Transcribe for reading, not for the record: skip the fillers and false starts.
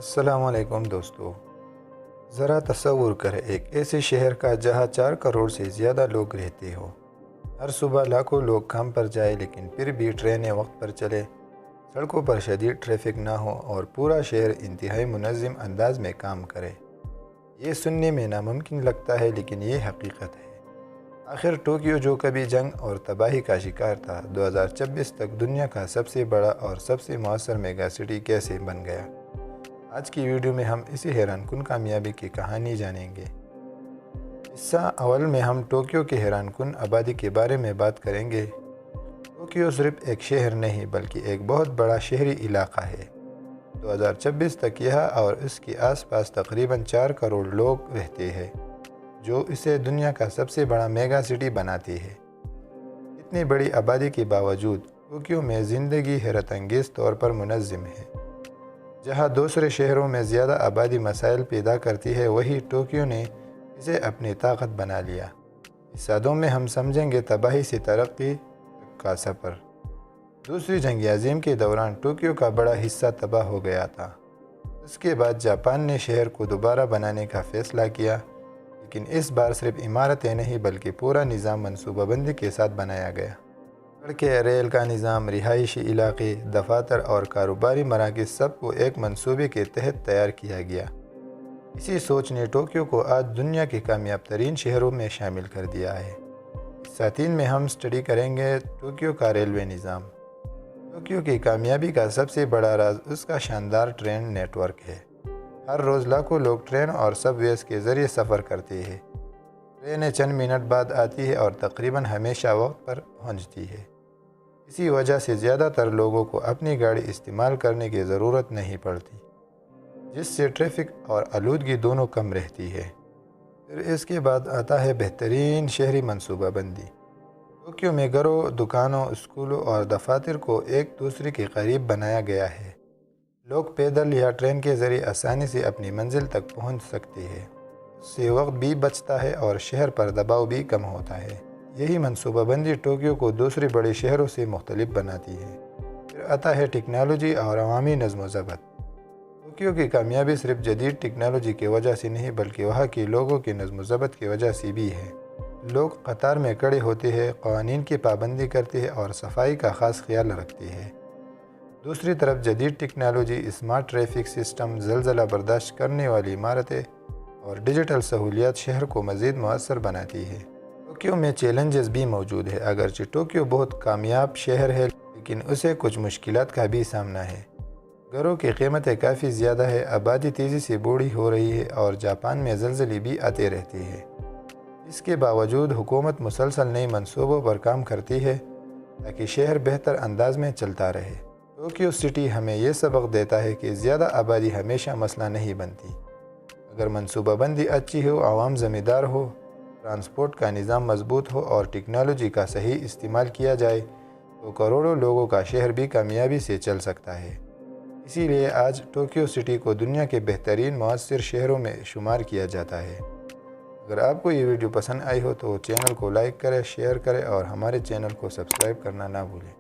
السلام علیکم دوستو، ذرا تصور کریں ایک ایسے شہر کا جہاں 4 کروڑ سے زیادہ لوگ رہتے ہو۔ ہر صبح لاکھوں لوگ کام پر جائیں لیکن پھر بھی ٹرینیں وقت پر چلے، سڑکوں پر شدید ٹریفک نہ ہو اور پورا شہر انتہائی منظم انداز میں کام کرے۔ یہ سننے میں ناممکن لگتا ہے لیکن یہ حقیقت ہے۔ آخر ٹوکیو جو کبھی جنگ اور تباہی کا شکار تھا، 2026 تک دنیا کا سب سے بڑا اور سب سے مؤثر میگا سٹی کیسے بن گیا؟ آج کی ویڈیو میں ہم اسی حیران کن کامیابی کی کہانی جانیں گے۔ حصہ اول میں ہم ٹوکیو کے حیران کن آبادی کے بارے میں بات کریں گے۔ ٹوکیو صرف ایک شہر نہیں بلکہ ایک بہت بڑا شہری علاقہ ہے۔ 2026 تک یہاں اور اس کے آس پاس تقریباً 4 کروڑ لوگ رہتے ہیں، جو اسے دنیا کا سب سے بڑا میگا سٹی بناتی ہے۔ اتنی بڑی آبادی کے باوجود ٹوکیو میں زندگی حیرت انگیز طور پر منظم ہے۔ جہاں دوسرے شہروں میں زیادہ آبادی مسائل پیدا کرتی ہے، وہیں ٹوکیو نے اسے اپنی طاقت بنا لیا۔ اس صدوں میں ہم سمجھیں گے تباہی سے ترقی تک کا سفر۔ دوسری جنگ عظیم کے دوران ٹوکیو کا بڑا حصہ تباہ ہو گیا تھا۔ اس کے بعد جاپان نے شہر کو دوبارہ بنانے کا فیصلہ کیا، لیکن اس بار صرف عمارتیں نہیں بلکہ پورا نظام منصوبہ بندی کے ساتھ بنایا گیا۔ سڑکیں، ریل کا نظام، رہائشی علاقے، دفاتر اور کاروباری مراکز سب کو ایک منصوبے کے تحت تیار کیا گیا۔ اسی سوچ نے ٹوکیو کو آج دنیا کے کامیاب ترین شہروں میں شامل کر دیا ہے۔ حصہ 3 میں ہم اسٹڈی کریں گے ٹوکیو کا ریلوے نظام۔ ٹوکیو کی کامیابی کا سب سے بڑا راز اس کا شاندار ٹرین نیٹ ورک ہے۔ ہر روز لاکھوں لوگ ٹرین اور سب ویز کے ذریعے سفر کرتے ہیں۔ ٹرینیں چند منٹ بعد آتی ہے اور تقریباً ہمیشہ وقت پر پہنچتی ہے۔ اسی وجہ سے زیادہ تر لوگوں کو اپنی گاڑی استعمال کرنے کی ضرورت نہیں پڑتی، جس سے ٹریفک اور آلودگی دونوں کم رہتی ہے۔ پھر اس کے بعد آتا ہے بہترین شہری منصوبہ بندی۔ ٹوکیو میں گھروں، دکانوں، اسکولوں اور دفاتر کو ایک دوسرے کے قریب بنایا گیا ہے۔ لوگ پیدل یا ٹرین کے ذریعے آسانی سے اپنی منزل تک پہنچ سکتے ہیں۔ اس سے وقت بھی بچتا ہے اور شہر پر دباؤ بھی کم ہوتا ہے۔ یہی منصوبہ بندی ٹوکیو کو دوسرے بڑے شہروں سے مختلف بناتی ہے۔ پھر آتا ہے ٹیکنالوجی اور عوامی نظم و ضبط۔ ٹوکیو کی کامیابی صرف جدید ٹیکنالوجی کی وجہ سے نہیں بلکہ وہاں کے لوگوں کے نظم و ضبط کی وجہ سے بھی ہے۔ لوگ قطار میں کھڑے ہوتے ہیں، قوانین کی پابندی کرتے ہیں اور صفائی کا خاص خیال رکھتے ہیں۔ دوسری طرف جدید ٹیکنالوجی، اسمارٹ ٹریفک سسٹم، زلزلہ برداشت کرنے والی عمارتیں اور ڈیجیٹل سہولیات شہر کو مزید مؤثر بناتی ہے۔ ٹوکیو میں چیلنجز بھی موجود ہیں۔ اگرچہ ٹوکیو بہت کامیاب شہر ہے لیکن اسے کچھ مشکلات کا بھی سامنا ہے۔ گھروں کی قیمتیں کافی زیادہ ہیں، آبادی تیزی سے بوڑھی ہو رہی ہے اور جاپان میں زلزلے بھی آتے رہتے ہیں۔ اس کے باوجود حکومت مسلسل نئے منصوبوں پر کام کرتی ہے تاکہ شہر بہتر انداز میں چلتا رہے۔ ٹوکیو سٹی ہمیں یہ سبق دیتا ہے کہ زیادہ آبادی ہمیشہ مسئلہ نہیں بنتی۔ اگر منصوبہ بندی اچھی ہو، عوام ذمہ دار ہو، ٹرانسپورٹ کا نظام مضبوط ہو اور ٹیکنالوجی کا صحیح استعمال کیا جائے تو کروڑوں لوگوں کا شہر بھی کامیابی سے چل سکتا ہے۔ اسی لیے آج ٹوکیو سٹی کو دنیا کے بہترین مؤثر شہروں میں شمار کیا جاتا ہے۔ اگر آپ کو یہ ویڈیو پسند آئی ہو تو چینل کو لائک کریں، شیئر کریں اور ہمارے چینل کو سبسکرائب کرنا نہ بھولیں۔